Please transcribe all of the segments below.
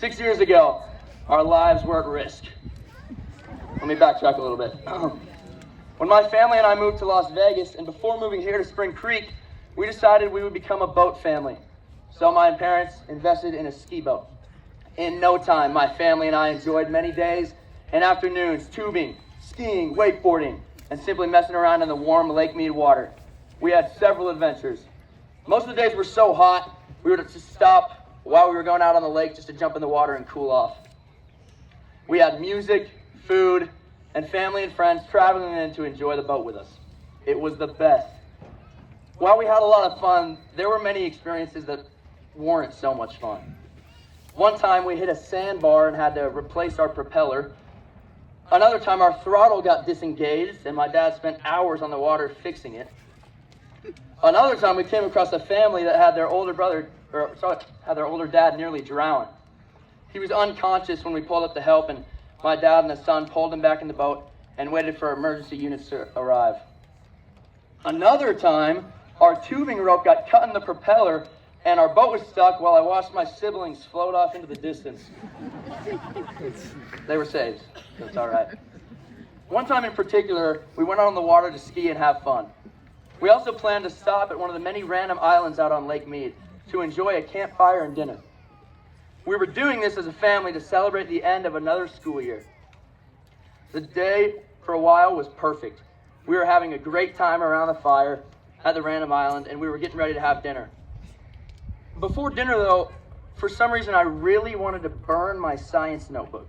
6 years ago, our lives were at risk. Let me backtrack a little bit. When my family and I moved to Las Vegas, and before moving here to Spring Creek, we decided we would become a boat family. So my parents invested in a ski boat. In no time, my family and I enjoyed many days and afternoons tubing, skiing, wakeboarding, and simply messing around in the warm Lake Mead water. We had several adventures. Most of the days were so hot, we would just stop while we were going out on the lake just to jump in the water and cool off. We had music, food, and family and friends traveling in to enjoy the boat with us. It was the best. While we had a lot of fun, there were many experiences that weren't so much fun. One time we hit a sandbar and had to replace our propeller. Another time our throttle got disengaged and my dad spent hours on the water fixing it. Another time we came across a family that had their older dad nearly drown. He was unconscious when we pulled up to help, and my dad and his son pulled him back in the boat and waited for emergency units to arrive. Another time, our tubing rope got cut in the propeller and our boat was stuck while I watched my siblings float off into the distance. They were saved, so it's all right. One time in particular, we went out on the water to ski and have fun. We also planned to stop at one of the many random islands out on Lake Mead to enjoy a campfire and dinner. We were doing this as a family to celebrate the end of another school year. The day, for a while, was perfect. We were having a great time around the fire at the random island, and we were getting ready to have dinner. Before dinner, though, for some reason, I really wanted to burn my science notebook.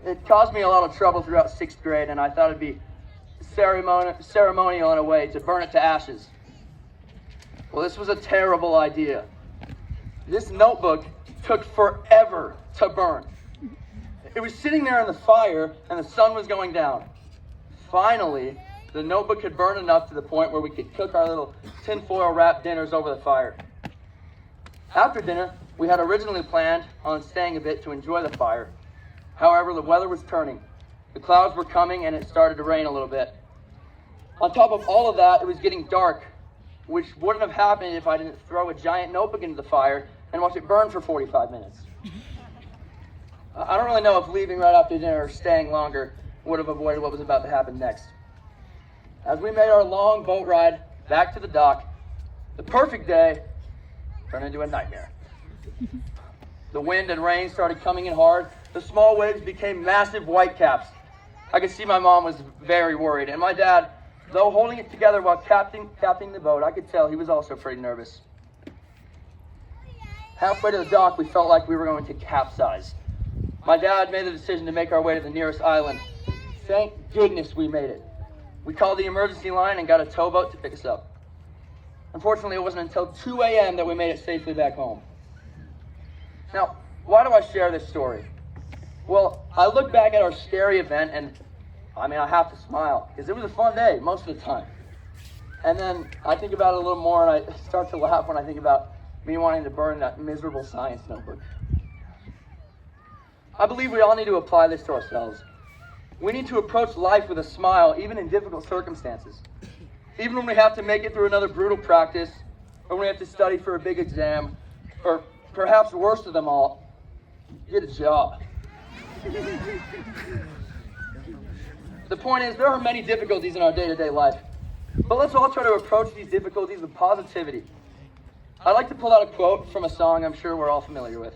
It caused me a lot of trouble throughout 6th grade, and I thought it'd be ceremonial in a way to burn it to ashes. Well, this was a terrible idea. This notebook took forever to burn. It was sitting there in the fire, and the sun was going down. Finally, the notebook had burned enough to the point where we could cook our little tinfoil wrapped dinners over the fire. After dinner, we had originally planned on staying a bit to enjoy the fire. However, the weather was turning. The clouds were coming, and it started to rain a little bit. On top of all of that, it was getting dark, which wouldn't have happened if I didn't throw a giant notebook into the fire and watch it burn for 45 minutes. I don't really know if leaving right after dinner or staying longer would have avoided what was about to happen next. As we made our long boat ride back to the dock, the perfect day turned into a nightmare. The wind and rain started coming in hard. The small waves became massive whitecaps. I could see my mom was very worried, and my dad, though holding it together while captaining the boat, I could tell he was also pretty nervous. Halfway to the dock, we felt like we were going to capsize. My dad made the decision to make our way to the nearest island. Thank goodness we made it. We called the emergency line and got a towboat to pick us up. Unfortunately, it wasn't until 2 a.m. that we made it safely back home. Now, why do I share this story? Well, I look back at our scary event and, I have to smile because it was a fun day most of the time. And then I think about it a little more and I start to laugh when I think about me wanting to burn that miserable science notebook. I believe we all need to apply this to ourselves. We need to approach life with a smile, even in difficult circumstances. Even when we have to make it through another brutal practice, or when we have to study for a big exam, or perhaps worst of them all, get a job. The point is, there are many difficulties in our day-to-day life, but let's all try to approach these difficulties with positivity. I'd like to pull out a quote from a song I'm sure we're all familiar with.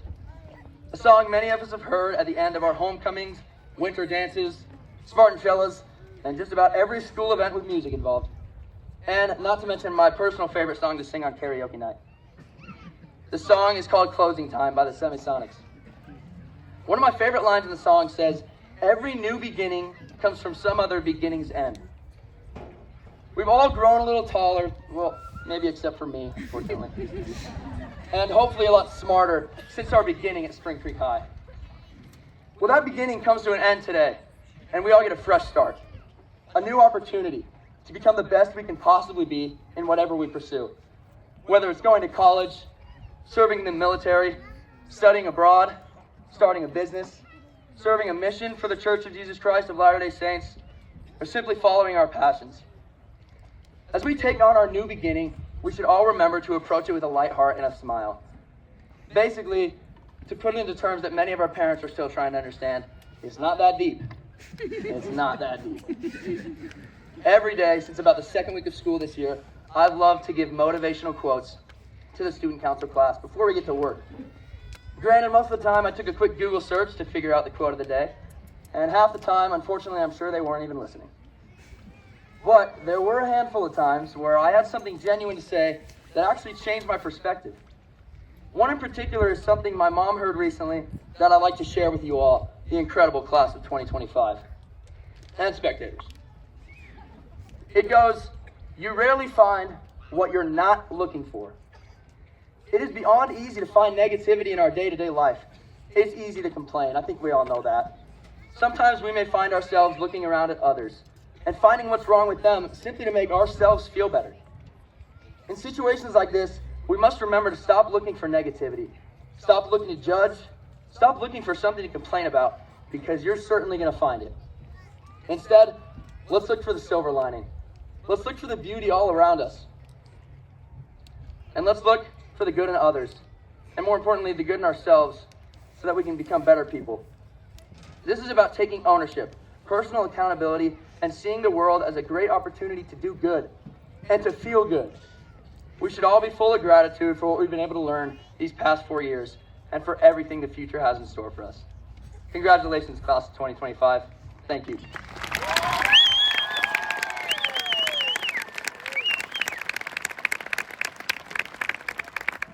A song many of us have heard at the end of our homecomings, winter dances, Spartanchellas, and just about every school event with music involved. And not to mention my personal favorite song to sing on karaoke night. The song is called Closing Time by the Semisonics. One of my favorite lines in the song says, "Every new beginning comes from some other beginning's end." We've all grown a little taller, well, maybe except for me, unfortunately. And hopefully a lot smarter since our beginning at Spring Creek High. Well, that beginning comes to an end today, and we all get a fresh start. A new opportunity to become the best we can possibly be in whatever we pursue. Whether it's going to college, serving in the military, studying abroad, starting a business, serving a mission for the Church of Jesus Christ of Latter-day Saints, or simply following our passions. As we take on our new beginning, we should all remember to approach it with a light heart and a smile. Basically, to put it into terms that many of our parents are still trying to understand, it's not that deep. It's not that deep. Every day since about the second week of school this year, I've loved to give motivational quotes to the student council class before we get to work. Granted, most of the time I took a quick Google search to figure out the quote of the day, and half the time, unfortunately, I'm sure they weren't even listening. But there were a handful of times where I had something genuine to say that actually changed my perspective. One in particular is something my mom heard recently that I'd like to share with you all, the incredible class of 2025, and spectators. It goes, "You rarely find what you're not looking for." It is beyond easy to find negativity in our day-to-day life. It's easy to complain. I think we all know that. Sometimes we may find ourselves looking around at others and finding what's wrong with them simply to make ourselves feel better. In situations like this, we must remember to stop looking for negativity. Stop looking to judge. Stop looking for something to complain about, because you're certainly going to find it. Instead, let's look for the silver lining. Let's look for the beauty all around us. And let's look for the good in others, and more importantly, the good in ourselves, so that we can become better people. This is about taking ownership, personal accountability, and seeing the world as a great opportunity to do good and to feel good. We should all be full of gratitude for what we've been able to learn these past 4 years and for everything the future has in store for us. Congratulations, class of 2025. Thank you.